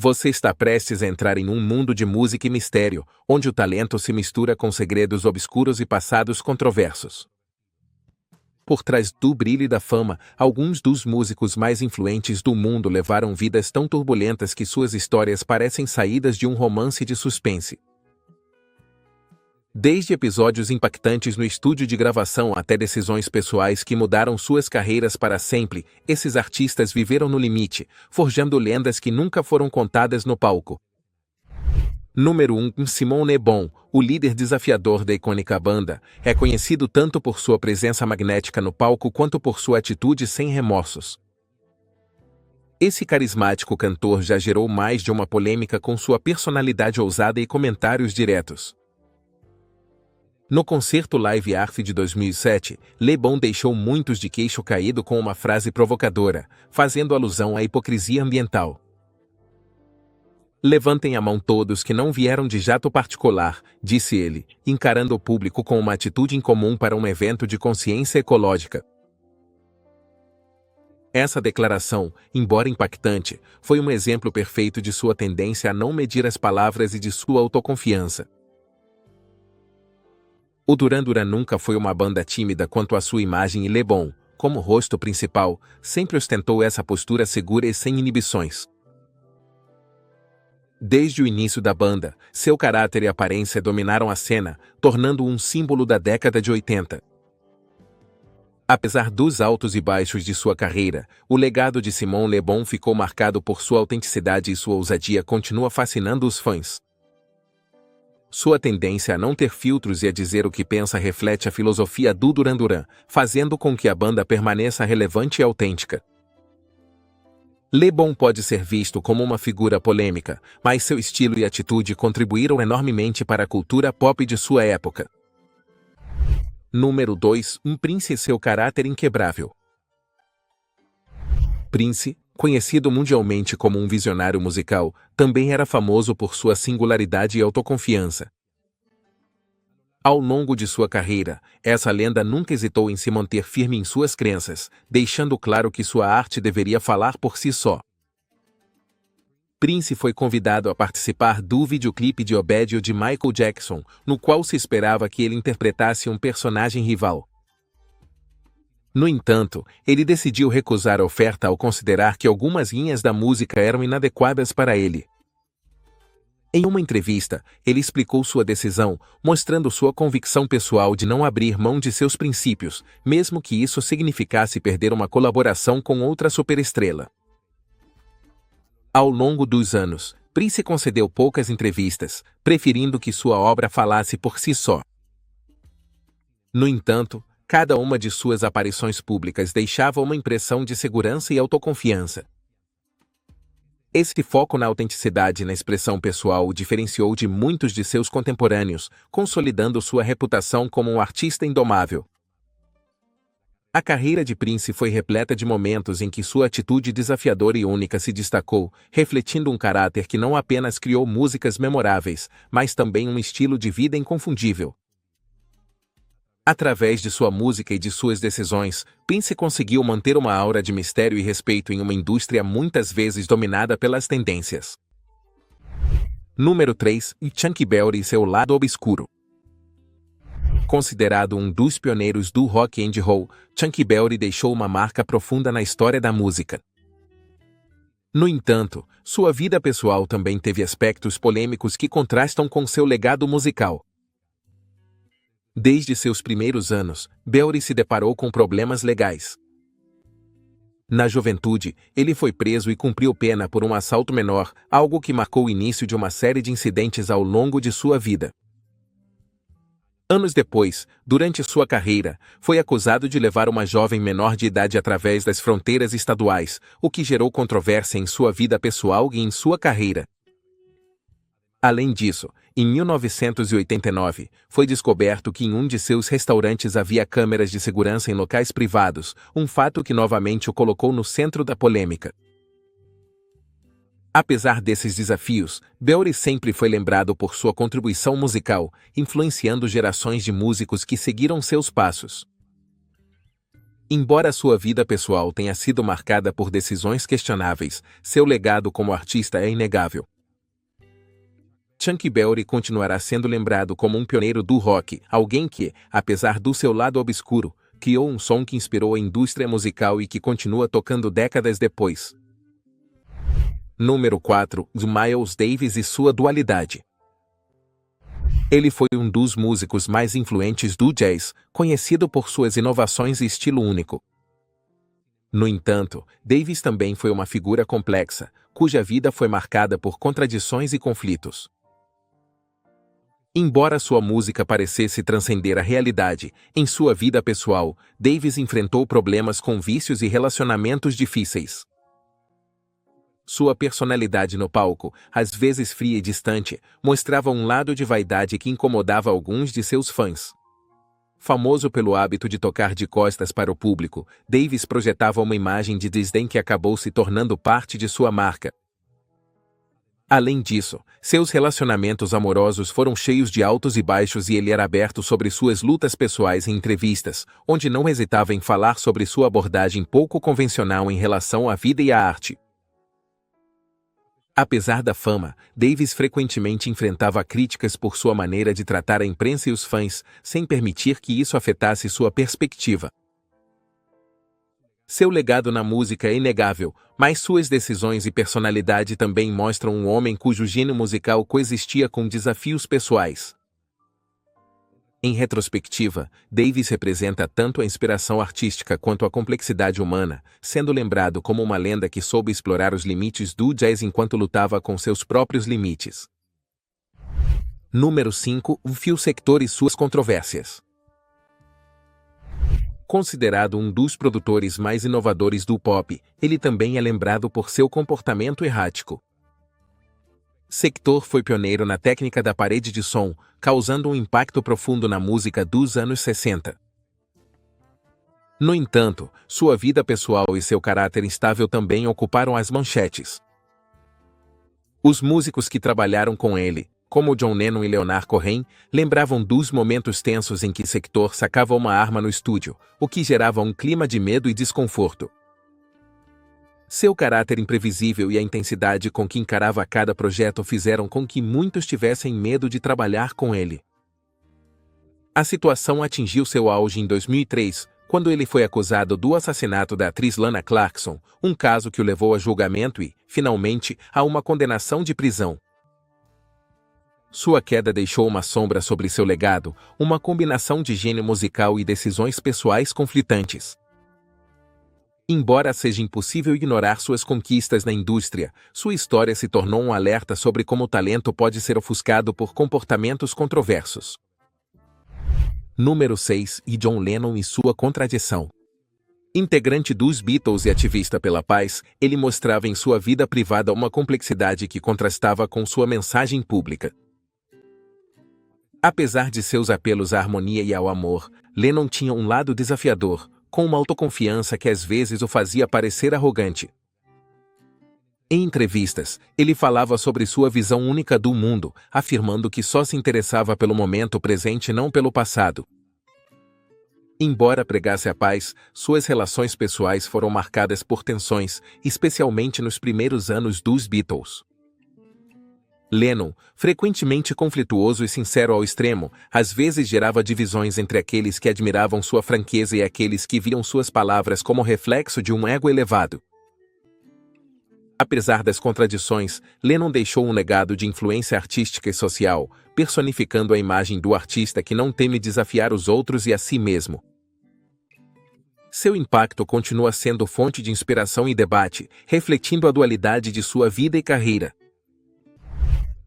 Você está prestes a entrar em um mundo de música e mistério, onde o talento se mistura com segredos obscuros e passados controversos. Por trás do brilho e da fama, alguns dos músicos mais influentes do mundo levaram vidas tão turbulentas que suas histórias parecem saídas de um romance de suspense. Desde episódios impactantes no estúdio de gravação até decisões pessoais que mudaram suas carreiras para sempre, esses artistas viveram no limite, forjando lendas que nunca foram contadas no palco. Número 1. Simon Le Bon, o líder desafiador da icônica banda, é conhecido tanto por sua presença magnética no palco quanto por sua atitude sem remorsos. Esse carismático cantor já gerou mais de uma polêmica com sua personalidade ousada e comentários diretos. No concerto Live Earth de 2007, Le Bon deixou muitos de queixo caído com uma frase provocadora, fazendo alusão à hipocrisia ambiental. "Levantem a mão todos que não vieram de jato particular", disse ele, encarando o público com uma atitude incomum para um evento de consciência ecológica. Essa declaração, embora impactante, foi um exemplo perfeito de sua tendência a não medir as palavras e de sua autoconfiança. O Duran Duran nunca foi uma banda tímida quanto à sua imagem e Le Bon, como rosto principal, sempre ostentou essa postura segura e sem inibições. Desde o início da banda, seu caráter e aparência dominaram a cena, tornando-o um símbolo da década de 80. Apesar dos altos e baixos de sua carreira, o legado de Simon Le Bon ficou marcado por sua autenticidade e sua ousadia continua fascinando os fãs. Sua tendência a não ter filtros e a dizer o que pensa reflete a filosofia do Duran Duran, fazendo com que a banda permaneça relevante e autêntica. Le Bon pode ser visto como uma figura polêmica, mas seu estilo e atitude contribuíram enormemente para a cultura pop de sua época. Número 2. Prince e seu caráter inquebrável. Prince, conhecido mundialmente como um visionário musical, também era famoso por sua singularidade e autoconfiança. Ao longo de sua carreira, essa lenda nunca hesitou em se manter firme em suas crenças, deixando claro que sua arte deveria falar por si só. Prince foi convidado a participar do videoclipe de Obédio de Michael Jackson, no qual se esperava que ele interpretasse um personagem rival. No entanto, ele decidiu recusar a oferta ao considerar que algumas linhas da música eram inadequadas para ele. Em uma entrevista, ele explicou sua decisão, mostrando sua convicção pessoal de não abrir mão de seus princípios, mesmo que isso significasse perder uma colaboração com outra superestrela. Ao longo dos anos, Prince concedeu poucas entrevistas, preferindo que sua obra falasse por si só. No entanto, cada uma de suas aparições públicas deixava uma impressão de segurança e autoconfiança. Esse foco na autenticidade e na expressão pessoal o diferenciou de muitos de seus contemporâneos, consolidando sua reputação como um artista indomável. A carreira de Prince foi repleta de momentos em que sua atitude desafiadora e única se destacou, refletindo um caráter que não apenas criou músicas memoráveis, mas também um estilo de vida inconfundível. Através de sua música e de suas decisões, Prince conseguiu manter uma aura de mistério e respeito em uma indústria muitas vezes dominada pelas tendências. Número 3. Chuck Berry e seu lado obscuro. Considerado um dos pioneiros do rock and roll, Chuck Berry deixou uma marca profunda na história da música. No entanto, sua vida pessoal também teve aspectos polêmicos que contrastam com seu legado musical. Desde seus primeiros anos, Berry se deparou com problemas legais. Na juventude, ele foi preso e cumpriu pena por um assalto menor, algo que marcou o início de uma série de incidentes ao longo de sua vida. Anos depois, durante sua carreira, foi acusado de levar uma jovem menor de idade através das fronteiras estaduais, o que gerou controvérsia em sua vida pessoal e em sua carreira. Além disso, em 1989, foi descoberto que em um de seus restaurantes havia câmeras de segurança em locais privados, um fato que novamente o colocou no centro da polêmica. Apesar desses desafios, Berry sempre foi lembrado por sua contribuição musical, influenciando gerações de músicos que seguiram seus passos. Embora sua vida pessoal tenha sido marcada por decisões questionáveis, seu legado como artista é inegável. Chuck Berry continuará sendo lembrado como um pioneiro do rock, alguém que, apesar do seu lado obscuro, criou um som que inspirou a indústria musical e que continua tocando décadas depois. Número 4. Miles Davis e sua dualidade. Ele foi um dos músicos mais influentes do jazz, conhecido por suas inovações e estilo único. No entanto, Davis também foi uma figura complexa, cuja vida foi marcada por contradições e conflitos. Embora sua música parecesse transcender a realidade, em sua vida pessoal, Davis enfrentou problemas com vícios e relacionamentos difíceis. Sua personalidade no palco, às vezes fria e distante, mostrava um lado de vaidade que incomodava alguns de seus fãs. Famoso pelo hábito de tocar de costas para o público, Davis projetava uma imagem de desdém que acabou se tornando parte de sua marca. Além disso, seus relacionamentos amorosos foram cheios de altos e baixos e ele era aberto sobre suas lutas pessoais em entrevistas, onde não hesitava em falar sobre sua abordagem pouco convencional em relação à vida e à arte. Apesar da fama, Davis frequentemente enfrentava críticas por sua maneira de tratar a imprensa e os fãs, sem permitir que isso afetasse sua perspectiva. Seu legado na música é inegável, mas suas decisões e personalidade também mostram um homem cujo gênio musical coexistia com desafios pessoais. Em retrospectiva, Davis representa tanto a inspiração artística quanto a complexidade humana, sendo lembrado como uma lenda que soube explorar os limites do jazz enquanto lutava com seus próprios limites. Número 5. Phil Spector e suas controvérsias. Considerado um dos produtores mais inovadores do pop, ele também é lembrado por seu comportamento errático. Spector foi pioneiro na técnica da parede de som, causando um impacto profundo na música dos anos 60. No entanto, sua vida pessoal e seu caráter instável também ocuparam as manchetes. Os músicos que trabalharam com ele, como John Lennon e Leonard Cohen, lembravam dos momentos tensos em que Spector sacava uma arma no estúdio, o que gerava um clima de medo e desconforto. Seu caráter imprevisível e a intensidade com que encarava cada projeto fizeram com que muitos tivessem medo de trabalhar com ele. A situação atingiu seu auge em 2003, quando ele foi acusado do assassinato da atriz Lana Clarkson, um caso que o levou a julgamento e, finalmente, a uma condenação de prisão. Sua queda deixou uma sombra sobre seu legado, uma combinação de gênio musical e decisões pessoais conflitantes. Embora seja impossível ignorar suas conquistas na indústria, sua história se tornou um alerta sobre como o talento pode ser ofuscado por comportamentos controversos. Número 6. John Lennon e sua contradição. Integrante dos Beatles e ativista pela paz, ele mostrava em sua vida privada uma complexidade que contrastava com sua mensagem pública. Apesar de seus apelos à harmonia e ao amor, Lennon tinha um lado desafiador, com uma autoconfiança que às vezes o fazia parecer arrogante. Em entrevistas, ele falava sobre sua visão única do mundo, afirmando que só se interessava pelo momento presente e não pelo passado. Embora pregasse a paz, suas relações pessoais foram marcadas por tensões, especialmente nos primeiros anos dos Beatles. Lennon, frequentemente conflituoso e sincero ao extremo, às vezes gerava divisões entre aqueles que admiravam sua franqueza e aqueles que viam suas palavras como reflexo de um ego elevado. Apesar das contradições, Lennon deixou um legado de influência artística e social, personificando a imagem do artista que não teme desafiar os outros e a si mesmo. Seu impacto continua sendo fonte de inspiração e debate, refletindo a dualidade de sua vida e carreira.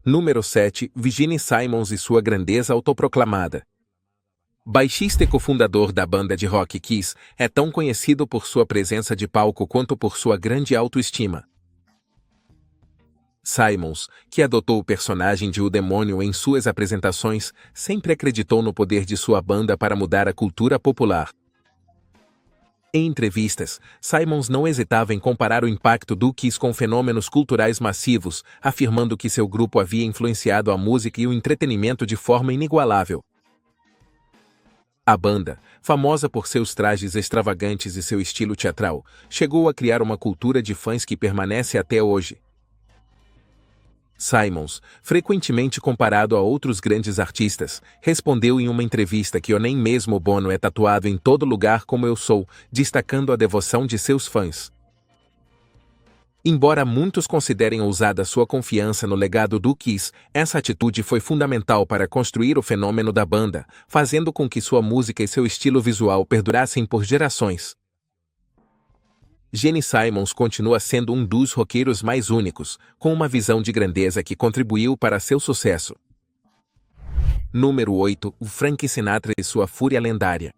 Número 7. Gene Simmons e sua grandeza autoproclamada. Baixista e cofundador da banda de rock Kiss, é tão conhecido por sua presença de palco quanto por sua grande autoestima. Simmons, que adotou o personagem de O Demônio em suas apresentações, sempre acreditou no poder de sua banda para mudar a cultura popular. Em entrevistas, Simmons não hesitava em comparar o impacto do Kiss com fenômenos culturais massivos, afirmando que seu grupo havia influenciado a música e o entretenimento de forma inigualável. A banda, famosa por seus trajes extravagantes e seu estilo teatral, chegou a criar uma cultura de fãs que permanece até hoje. Simons, frequentemente comparado a outros grandes artistas, respondeu em uma entrevista que nem mesmo Bono é tatuado em todo lugar como eu sou, destacando a devoção de seus fãs. Embora muitos considerem ousada sua confiança no legado do Kiss, essa atitude foi fundamental para construir o fenômeno da banda, fazendo com que sua música e seu estilo visual perdurassem por gerações. Gene Simons continua sendo um dos roqueiros mais únicos, com uma visão de grandeza que contribuiu para seu sucesso. Número 8. Frank Sinatra e sua fúria lendária.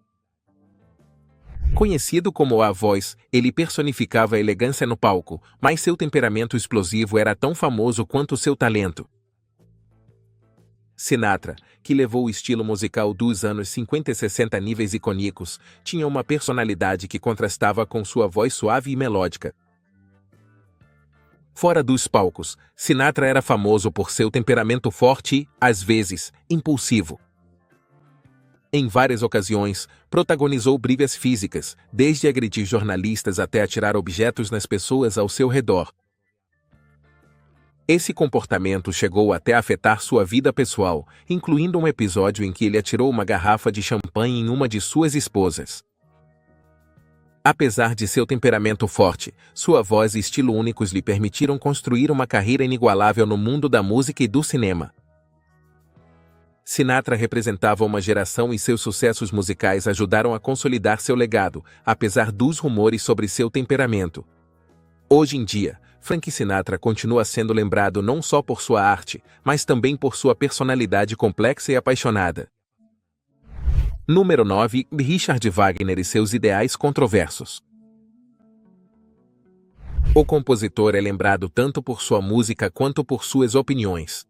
Conhecido como A Voz, ele personificava a elegância no palco, mas seu temperamento explosivo era tão famoso quanto seu talento. Sinatra, que levou o estilo musical dos anos 50 e 60 a níveis icônicos, tinha uma personalidade que contrastava com sua voz suave e melódica. Fora dos palcos, Sinatra era famoso por seu temperamento forte e, às vezes, impulsivo. Em várias ocasiões, protagonizou brigas físicas, desde agredir jornalistas até atirar objetos nas pessoas ao seu redor. Esse comportamento chegou até a afetar sua vida pessoal, incluindo um episódio em que ele atirou uma garrafa de champanhe em uma de suas esposas. Apesar de seu temperamento forte, sua voz e estilo únicos lhe permitiram construir uma carreira inigualável no mundo da música e do cinema. Sinatra representava uma geração e seus sucessos musicais ajudaram a consolidar seu legado, apesar dos rumores sobre seu temperamento. Hoje em dia, Frank Sinatra continua sendo lembrado não só por sua arte, mas também por sua personalidade complexa e apaixonada. Número 9. Richard Wagner e seus ideais controversos. O compositor é lembrado tanto por sua música quanto por suas opiniões.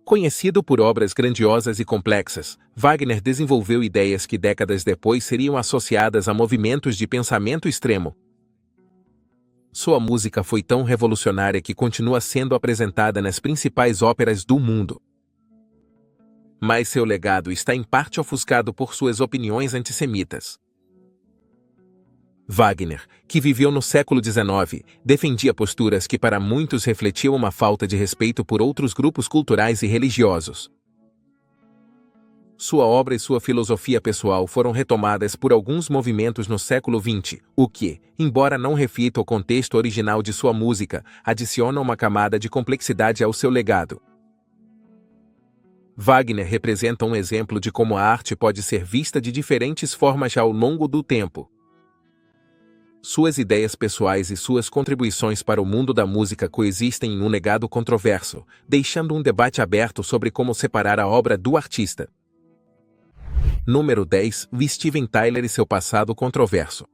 Conhecido por obras grandiosas e complexas, Wagner desenvolveu ideias que décadas depois seriam associadas a movimentos de pensamento extremo. Sua música foi tão revolucionária que continua sendo apresentada nas principais óperas do mundo. Mas seu legado está em parte ofuscado por suas opiniões antissemitas. Wagner, que viveu no século XIX, defendia posturas que para muitos refletiam uma falta de respeito por outros grupos culturais e religiosos. Sua obra e sua filosofia pessoal foram retomadas por alguns movimentos no século XX, o que, embora não reflita o contexto original de sua música, adiciona uma camada de complexidade ao seu legado. Wagner representa um exemplo de como a arte pode ser vista de diferentes formas ao longo do tempo. Suas ideias pessoais e suas contribuições para o mundo da música coexistem em um legado controverso, deixando um debate aberto sobre como separar a obra do artista. Número 10. Steven Tyler e seu passado controverso.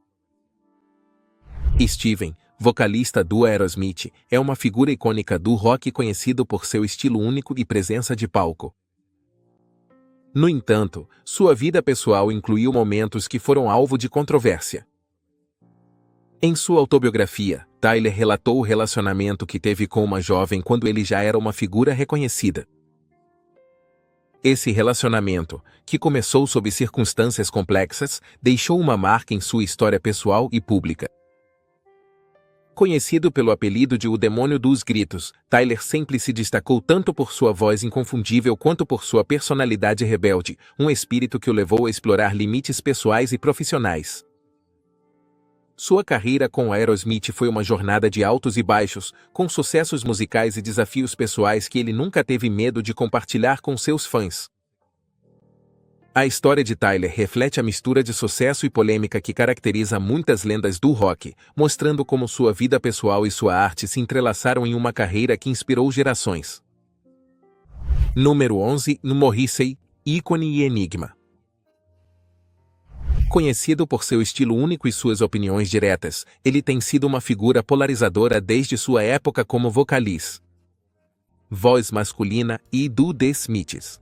Steven, vocalista do Aerosmith, é uma figura icônica do rock conhecido por seu estilo único e presença de palco. No entanto, sua vida pessoal incluiu momentos que foram alvo de controvérsia. Em sua autobiografia, Tyler relatou o relacionamento que teve com uma jovem quando ele já era uma figura reconhecida. Esse relacionamento, que começou sob circunstâncias complexas, deixou uma marca em sua história pessoal e pública. Conhecido pelo apelido de O Demônio dos Gritos, Tyler sempre se destacou tanto por sua voz inconfundível quanto por sua personalidade rebelde, um espírito que o levou a explorar limites pessoais e profissionais. Sua carreira com Aerosmith foi uma jornada de altos e baixos, com sucessos musicais e desafios pessoais que ele nunca teve medo de compartilhar com seus fãs. A história de Tyler reflete a mistura de sucesso e polêmica que caracteriza muitas lendas do rock, mostrando como sua vida pessoal e sua arte se entrelaçaram em uma carreira que inspirou gerações. Número 11. Morrissey, ícone e enigma. Conhecido por seu estilo único e suas opiniões diretas, ele tem sido uma figura polarizadora desde sua época como vocalista. Voz masculina e do The Smiths.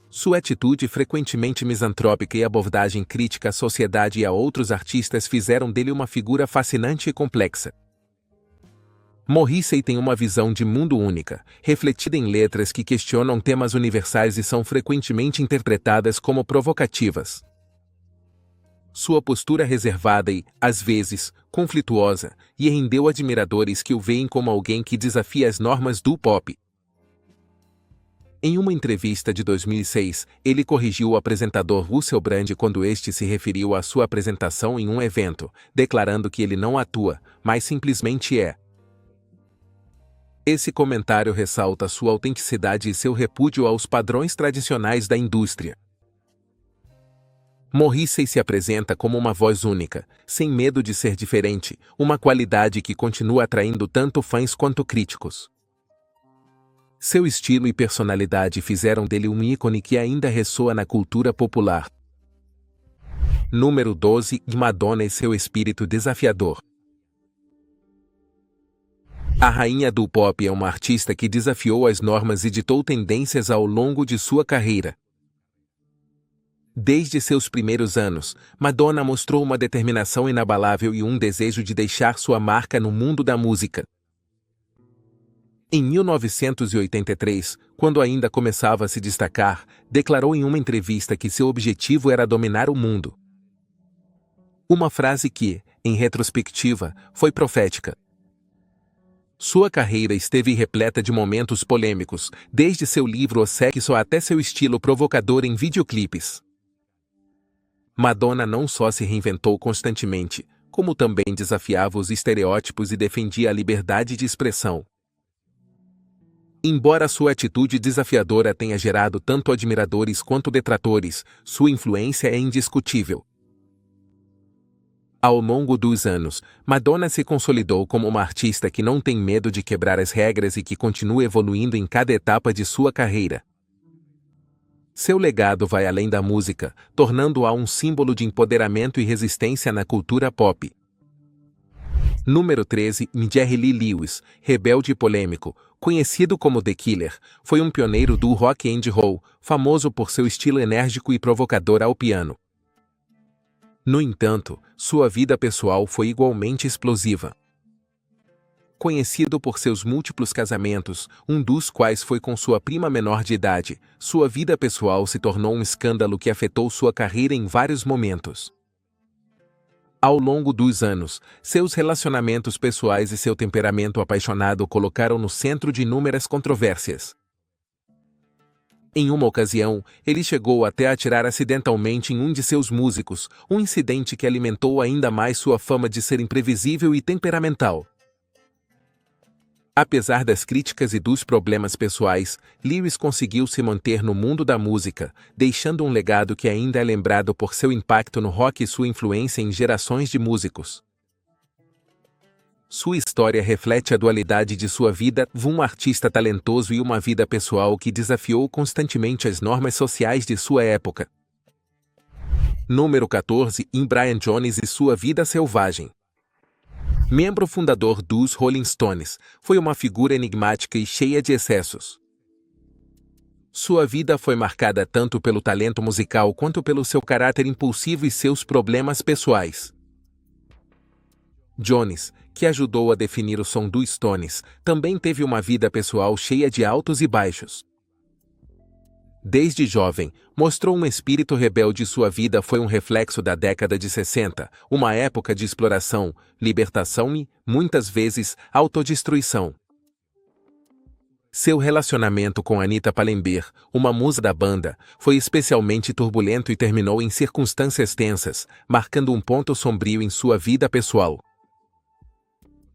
Sua atitude frequentemente misantrópica e abordagem crítica à sociedade e a outros artistas fizeram dele uma figura fascinante e complexa. Morrissey tem uma visão de mundo única, refletida em letras que questionam temas universais e são frequentemente interpretadas como provocativas. Sua postura reservada e, às vezes, conflituosa, e rendeu admiradores que o veem como alguém que desafia as normas do pop. Em uma entrevista de 2006, ele corrigiu o apresentador Russell Brand quando este se referiu à sua apresentação em um evento, declarando que ele não atua, mas simplesmente é. Esse comentário ressalta sua autenticidade e seu repúdio aos padrões tradicionais da indústria. Morrissey se apresenta como uma voz única, sem medo de ser diferente, uma qualidade que continua atraindo tanto fãs quanto críticos. Seu estilo e personalidade fizeram dele um ícone que ainda ressoa na cultura popular. Número 12. Madonna e seu espírito desafiador. A rainha do pop é uma artista que desafiou as normas e ditou tendências ao longo de sua carreira. Desde seus primeiros anos, Madonna mostrou uma determinação inabalável e um desejo de deixar sua marca no mundo da música. Em 1983, quando ainda começava a se destacar, declarou em uma entrevista que seu objetivo era dominar o mundo. Uma frase que, em retrospectiva, foi profética. Sua carreira esteve repleta de momentos polêmicos, desde seu livro O Sexo até seu estilo provocador em videoclipes. Madonna não só se reinventou constantemente, como também desafiava os estereótipos e defendia a liberdade de expressão. Embora sua atitude desafiadora tenha gerado tanto admiradores quanto detratores, sua influência é indiscutível. Ao longo dos anos, Madonna se consolidou como uma artista que não tem medo de quebrar as regras e que continua evoluindo em cada etapa de sua carreira. Seu legado vai além da música, tornando-a um símbolo de empoderamento e resistência na cultura pop. Número 13. Jerry Lee Lewis, rebelde e polêmico, conhecido como The Killer, foi um pioneiro do rock and roll, famoso por seu estilo enérgico e provocador ao piano. No entanto, sua vida pessoal foi igualmente explosiva. Conhecido por seus múltiplos casamentos, um dos quais foi com sua prima menor de idade, sua vida pessoal se tornou um escândalo que afetou sua carreira em vários momentos. Ao longo dos anos, seus relacionamentos pessoais e seu temperamento apaixonado o colocaram no centro de inúmeras controvérsias. Em uma ocasião, ele chegou até a atirar acidentalmente em um de seus músicos, um incidente que alimentou ainda mais sua fama de ser imprevisível e temperamental. Apesar das críticas e dos problemas pessoais, Lewis conseguiu se manter no mundo da música, deixando um legado que ainda é lembrado por seu impacto no rock e sua influência em gerações de músicos. Sua história reflete a dualidade de sua vida, um artista talentoso e uma vida pessoal que desafiou constantemente as normas sociais de sua época. Número 14. Brian Jones e sua vida selvagem. Membro fundador dos Rolling Stones, foi uma figura enigmática e cheia de excessos. Sua vida foi marcada tanto pelo talento musical quanto pelo seu caráter impulsivo e seus problemas pessoais. Jones, que ajudou a definir o som dos Stones, também teve uma vida pessoal cheia de altos e baixos. Desde jovem, mostrou um espírito rebelde e sua vida foi um reflexo da década de 60, uma época de exploração, libertação e, muitas vezes, autodestruição. Seu relacionamento com Anita Pallenberg, uma musa da banda, foi especialmente turbulento e terminou em circunstâncias tensas, marcando um ponto sombrio em sua vida pessoal.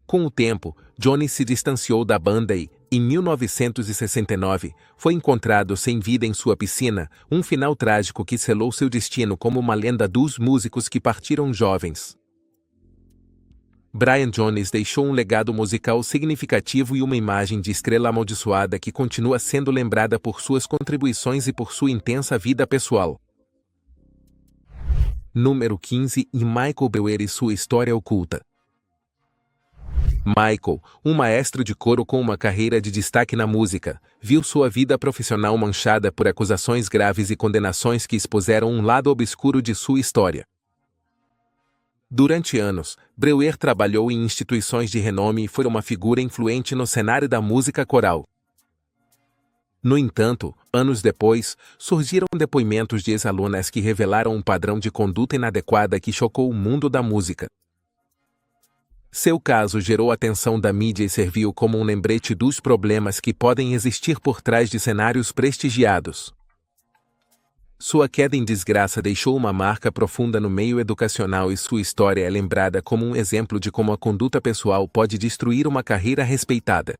Com o tempo, Jones se distanciou da banda e, em 1969, foi encontrado sem vida em sua piscina, um final trágico que selou seu destino como uma lenda dos músicos que partiram jovens. Brian Jones deixou um legado musical significativo e uma imagem de estrela amaldiçoada que continua sendo lembrada por suas contribuições e por sua intensa vida pessoal. Número 15. Michael Brewer e sua história oculta. Michael, um maestro de coro com uma carreira de destaque na música, viu sua vida profissional manchada por acusações graves e condenações que expuseram um lado obscuro de sua história. Durante anos, Breuer trabalhou em instituições de renome e foi uma figura influente no cenário da música coral. No entanto, anos depois, surgiram depoimentos de ex-alunas que revelaram um padrão de conduta inadequada que chocou o mundo da música. Seu caso gerou a atenção da mídia e serviu como um lembrete dos problemas que podem existir por trás de cenários prestigiados. Sua queda em desgraça deixou uma marca profunda no meio educacional e sua história é lembrada como um exemplo de como a conduta pessoal pode destruir uma carreira respeitada.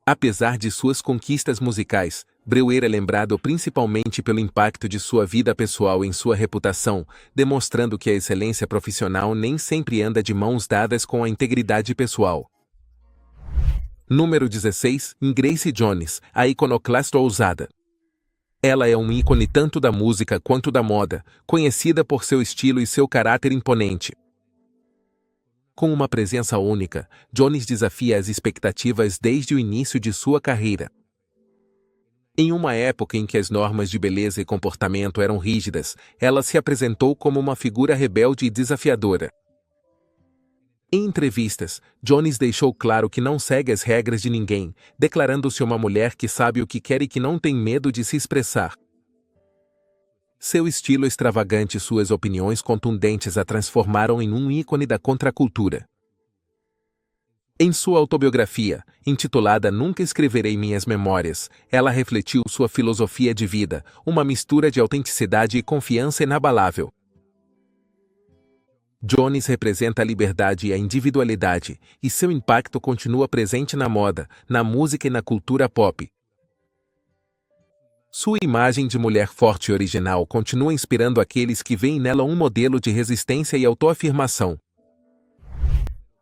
Apesar de suas conquistas musicais, Breuer é lembrado principalmente pelo impacto de sua vida pessoal em sua reputação, demonstrando que a excelência profissional nem sempre anda de mãos dadas com a integridade pessoal. Número 16, Grace Jones, a iconoclasta ousada. Ela é um ícone tanto da música quanto da moda, conhecida por seu estilo e seu caráter imponente. Com uma presença única, Jones desafia as expectativas desde o início de sua carreira. Em uma época em que as normas de beleza e comportamento eram rígidas, ela se apresentou como uma figura rebelde e desafiadora. Em entrevistas, Jones deixou claro que não segue as regras de ninguém, declarando-se uma mulher que sabe o que quer e que não tem medo de se expressar. Seu estilo extravagante e suas opiniões contundentes a transformaram em um ícone da contracultura. Em sua autobiografia, intitulada Nunca Escreverei Minhas Memórias, ela refletiu sua filosofia de vida, uma mistura de autenticidade e confiança inabalável. Jones representa a liberdade e a individualidade, e seu impacto continua presente na moda, na música e na cultura pop. Sua imagem de mulher forte e original continua inspirando aqueles que veem nela um modelo de resistência e autoafirmação.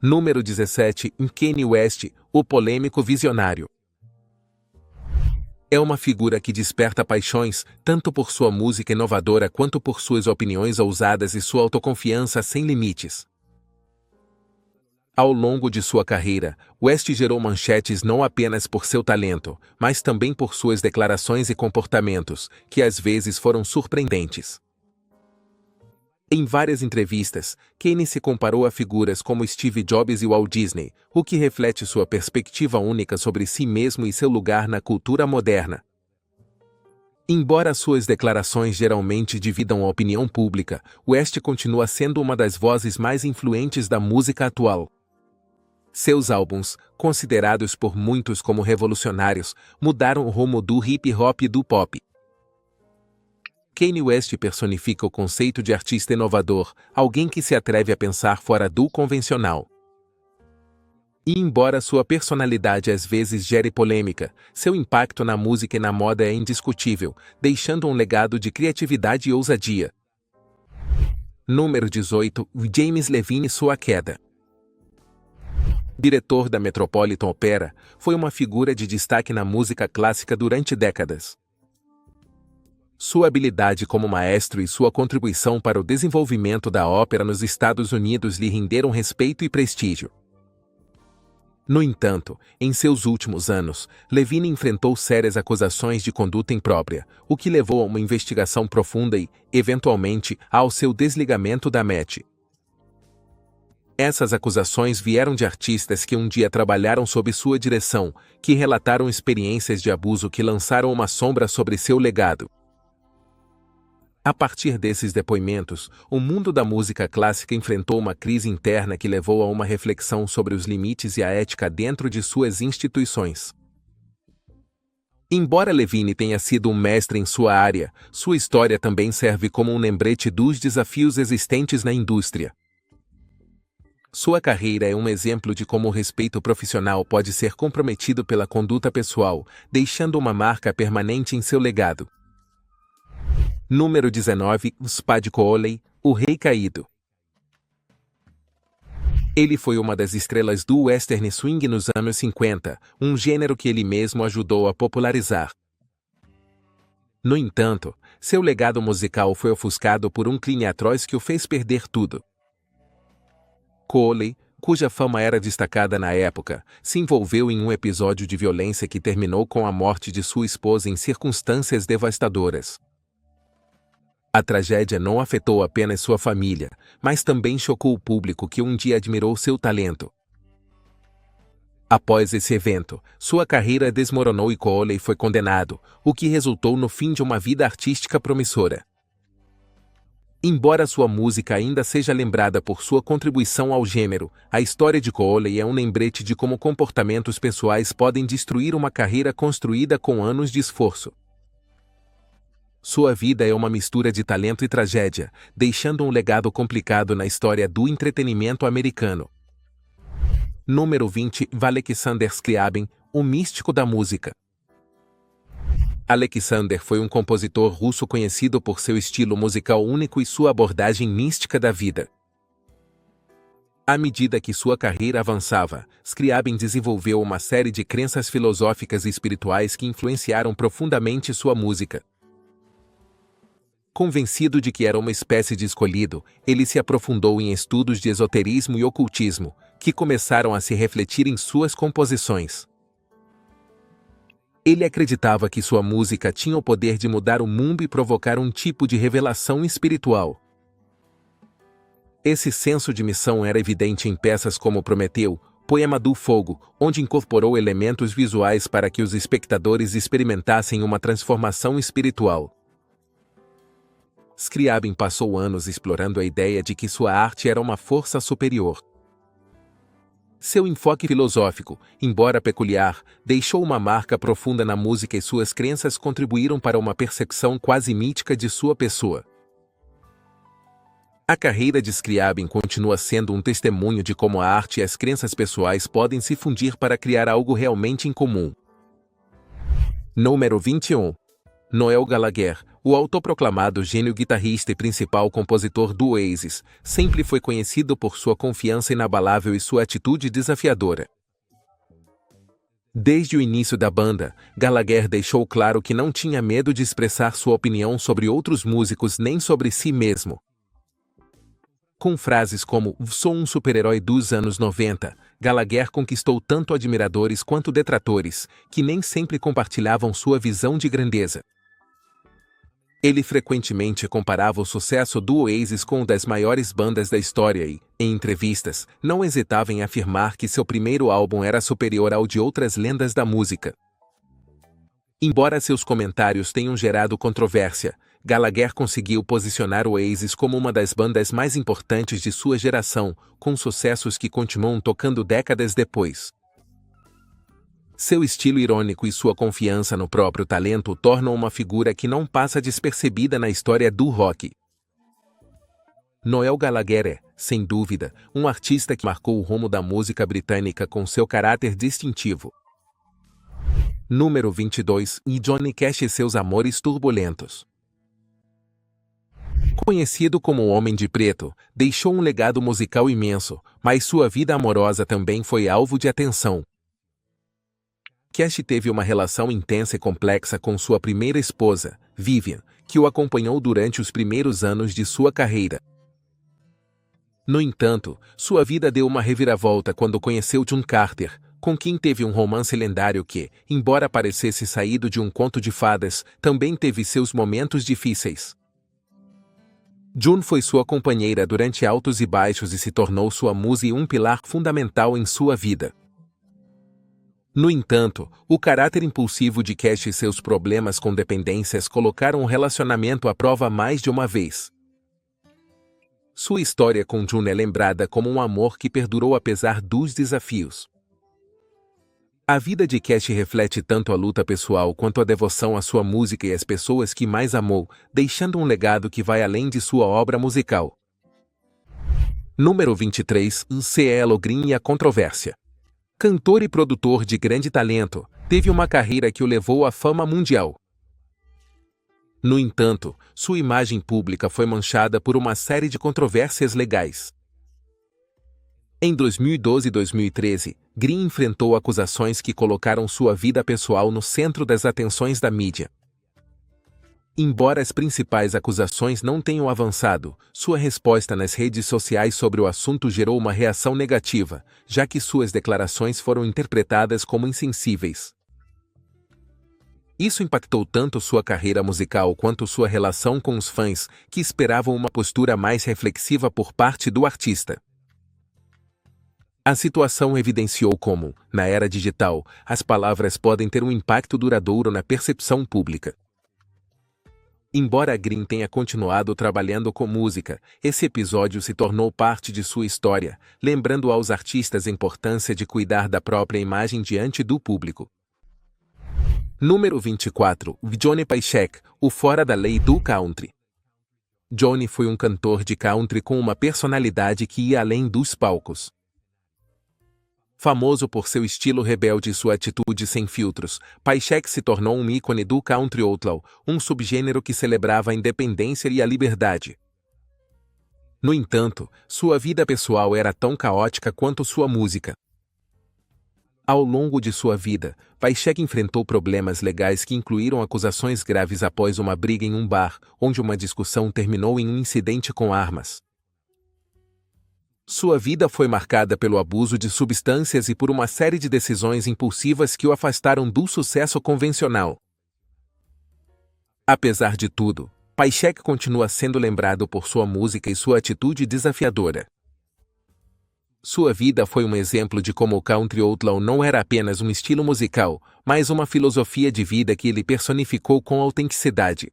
Número 17, Kanye West, o polêmico visionário. É uma figura que desperta paixões, tanto por sua música inovadora quanto por suas opiniões ousadas e sua autoconfiança sem limites. Ao longo de sua carreira, West gerou manchetes não apenas por seu talento, mas também por suas declarações e comportamentos, que às vezes foram surpreendentes. Em várias entrevistas, Kanye se comparou a figuras como Steve Jobs e Walt Disney, o que reflete sua perspectiva única sobre si mesmo e seu lugar na cultura moderna. Embora suas declarações geralmente dividam a opinião pública, West continua sendo uma das vozes mais influentes da música atual. Seus álbuns, considerados por muitos como revolucionários, mudaram o rumo do hip-hop e do pop. Kanye West personifica o conceito de artista inovador, alguém que se atreve a pensar fora do convencional. E embora sua personalidade às vezes gere polêmica, seu impacto na música e na moda é indiscutível, deixando um legado de criatividade e ousadia. Número 18, James Levine e sua queda. Diretor da Metropolitan Opera, foi uma figura de destaque na música clássica durante décadas. Sua habilidade como maestro e sua contribuição para o desenvolvimento da ópera nos Estados Unidos lhe renderam respeito e prestígio. No entanto, em seus últimos anos, Levine enfrentou sérias acusações de conduta imprópria, o que levou a uma investigação profunda e, eventualmente, ao seu desligamento da Met. Essas acusações vieram de artistas que um dia trabalharam sob sua direção, que relataram experiências de abuso que lançaram uma sombra sobre seu legado. A partir desses depoimentos, o mundo da música clássica enfrentou uma crise interna que levou a uma reflexão sobre os limites e a ética dentro de suas instituições. Embora Levine tenha sido um mestre em sua área, sua história também serve como um lembrete dos desafios existentes na indústria. Sua carreira é um exemplo de como o respeito profissional pode ser comprometido pela conduta pessoal, deixando uma marca permanente em seu legado. Número 19, Spud Coley, o Rei Caído. Ele foi uma das estrelas do western swing nos anos 50, um gênero que ele mesmo ajudou a popularizar. No entanto, seu legado musical foi ofuscado por um crime atroz que o fez perder tudo. Coley, cuja fama era destacada na época, se envolveu em um episódio de violência que terminou com a morte de sua esposa em circunstâncias devastadoras. A tragédia não afetou apenas sua família, mas também chocou o público que um dia admirou seu talento. Após esse evento, sua carreira desmoronou e Cole foi condenado, o que resultou no fim de uma vida artística promissora. Embora sua música ainda seja lembrada por sua contribuição ao gênero, a história de Cole é um lembrete de como comportamentos pessoais podem destruir uma carreira construída com anos de esforço. Sua vida é uma mistura de talento e tragédia, deixando um legado complicado na história do entretenimento americano. Número 20. Alexander Scriabin, o místico da música. Alexander foi um compositor russo conhecido por seu estilo musical único e sua abordagem mística da vida. À medida que sua carreira avançava, Scriabin desenvolveu uma série de crenças filosóficas e espirituais que influenciaram profundamente sua música. Convencido de que era uma espécie de escolhido, ele se aprofundou em estudos de esoterismo e ocultismo, que começaram a se refletir em suas composições. Ele acreditava que sua música tinha o poder de mudar o mundo e provocar um tipo de revelação espiritual. Esse senso de missão era evidente em peças como Prometeu, Poema do Fogo, onde incorporou elementos visuais para que os espectadores experimentassem uma transformação espiritual. Scriabin passou anos explorando a ideia de que sua arte era uma força superior. Seu enfoque filosófico, embora peculiar, deixou uma marca profunda na música e suas crenças contribuíram para uma percepção quase mítica de sua pessoa. A carreira de Scriabin continua sendo um testemunho de como a arte e as crenças pessoais podem se fundir para criar algo realmente incomum. Número 21. Noel Gallagher, o autoproclamado gênio guitarrista e principal compositor do Oasis, sempre foi conhecido por sua confiança inabalável e sua atitude desafiadora. Desde o início da banda, Gallagher deixou claro que não tinha medo de expressar sua opinião sobre outros músicos nem sobre si mesmo. Com frases como "Sou um super-herói dos anos 90", Gallagher conquistou tanto admiradores quanto detratores, que nem sempre compartilhavam sua visão de grandeza. Ele frequentemente comparava o sucesso do Oasis com o das maiores bandas da história e, em entrevistas, não hesitava em afirmar que seu primeiro álbum era superior ao de outras lendas da música. Embora seus comentários tenham gerado controvérsia, Gallagher conseguiu posicionar o Oasis como uma das bandas mais importantes de sua geração, com sucessos que continuam tocando décadas depois. Seu estilo irônico e sua confiança no próprio talento o tornam uma figura que não passa despercebida na história do rock. Noel Gallagher é, sem dúvida, um artista que marcou o rumo da música britânica com seu caráter distintivo. Número 22. Johnny Cash e seus amores turbulentos. Conhecido como o Homem de Preto, deixou um legado musical imenso, mas sua vida amorosa também foi alvo de atenção. Cash teve uma relação intensa e complexa com sua primeira esposa, Vivian, que o acompanhou durante os primeiros anos de sua carreira. No entanto, sua vida deu uma reviravolta quando conheceu John Carter, com quem teve um romance lendário que, embora parecesse saído de um conto de fadas, também teve seus momentos difíceis. June foi sua companheira durante altos e baixos e se tornou sua musa e um pilar fundamental em sua vida. No entanto, o caráter impulsivo de Cash e seus problemas com dependências colocaram o relacionamento à prova mais de uma vez. Sua história com June é lembrada como um amor que perdurou apesar dos desafios. A vida de Cash reflete tanto a luta pessoal quanto a devoção à sua música e às pessoas que mais amou, deixando um legado que vai além de sua obra musical. Número 23. CeeLo Green e a controvérsia. Cantor e produtor de grande talento, teve uma carreira que o levou à fama mundial. No entanto, sua imagem pública foi manchada por uma série de controvérsias legais. Em 2012 e 2013, Green enfrentou acusações que colocaram sua vida pessoal no centro das atenções da mídia. Embora as principais acusações não tenham avançado, sua resposta nas redes sociais sobre o assunto gerou uma reação negativa, já que suas declarações foram interpretadas como insensíveis. Isso impactou tanto sua carreira musical quanto sua relação com os fãs, que esperavam uma postura mais reflexiva por parte do artista. A situação evidenciou como, na era digital, as palavras podem ter um impacto duradouro na percepção pública. Embora Green tenha continuado trabalhando com música, esse episódio se tornou parte de sua história, lembrando aos artistas a importância de cuidar da própria imagem diante do público. Número 24. Johnny Paycheck, o fora da lei do country. Johnny foi um cantor de country com uma personalidade que ia além dos palcos. Famoso por seu estilo rebelde e sua atitude sem filtros, Paycheck se tornou um ícone do country outlaw, um subgênero que celebrava a independência e a liberdade. No entanto, sua vida pessoal era tão caótica quanto sua música. Ao longo de sua vida, Paycheck enfrentou problemas legais que incluíram acusações graves após uma briga em um bar, onde uma discussão terminou em um incidente com armas. Sua vida foi marcada pelo abuso de substâncias e por uma série de decisões impulsivas que o afastaram do sucesso convencional. Apesar de tudo, Paycheck continua sendo lembrado por sua música e sua atitude desafiadora. Sua vida foi um exemplo de como o country outlaw não era apenas um estilo musical, mas uma filosofia de vida que ele personificou com autenticidade.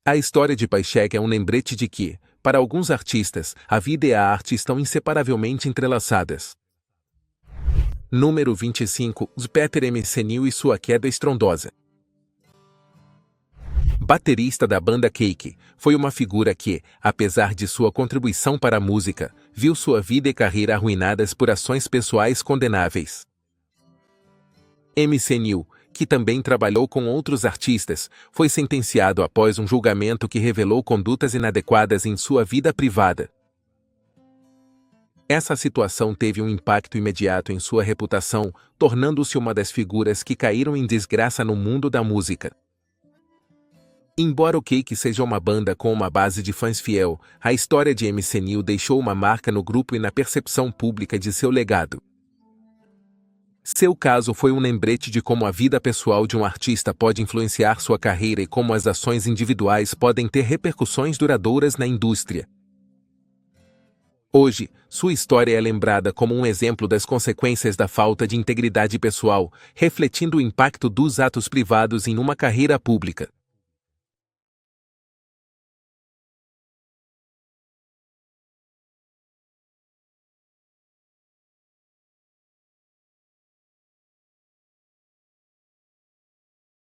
A história de Paycheck é um lembrete de que, para alguns artistas, a vida e a arte estão inseparavelmente entrelaçadas. Número 25. Peter McNeil e sua queda estrondosa. Baterista da banda Cake, foi uma figura que, apesar de sua contribuição para a música, viu sua vida e carreira arruinadas por ações pessoais condenáveis. McNeil, que também trabalhou com outros artistas, foi sentenciado após um julgamento que revelou condutas inadequadas em sua vida privada. Essa situação teve um impacto imediato em sua reputação, tornando-se uma das figuras que caíram em desgraça no mundo da música. Embora o Cake seja uma banda com uma base de fãs fiel, a história de McNeil deixou uma marca no grupo e na percepção pública de seu legado. Seu caso foi um lembrete de como a vida pessoal de um artista pode influenciar sua carreira e como as ações individuais podem ter repercussões duradouras na indústria. Hoje, sua história é lembrada como um exemplo das consequências da falta de integridade pessoal, refletindo o impacto dos atos privados em uma carreira pública.